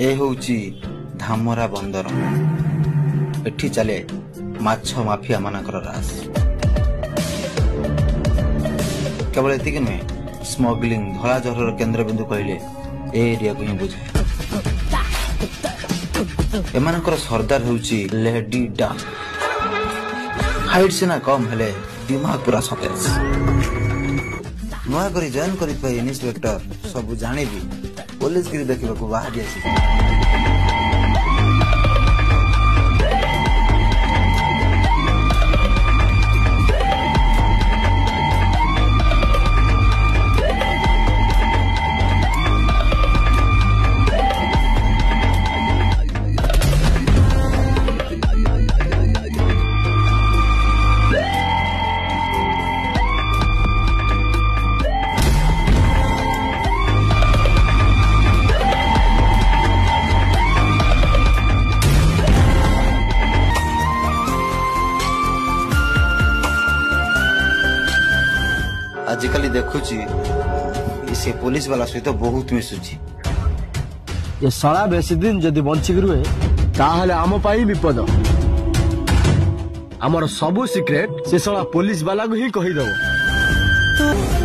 ए होउची धामरा बंदर एठी चले माछ माफिया मानकर रास केवल एतिक नुहे स्मगलिंग धला जहर केन्द्र बिंदु कहले ए एरिया को ही बुझे एमानकर सरदार होउची लेडी डा हाइट सेना कम हेले दिमाग पूरा सतेज नुआ करी जॉइन करी पाई इन्स्पेक्टर सब जाने भी पुलिस गिरी देखा बाहरी आसी आजिकल देखुची से पुलिस वाला सहित बहुत मिसुची ये साला बेसी दिन जदि बंचिक रुहे ताहले आम पाई विपद हमर सबु सीक्रेट से साला पुलिस वाला को ही कहि दबो।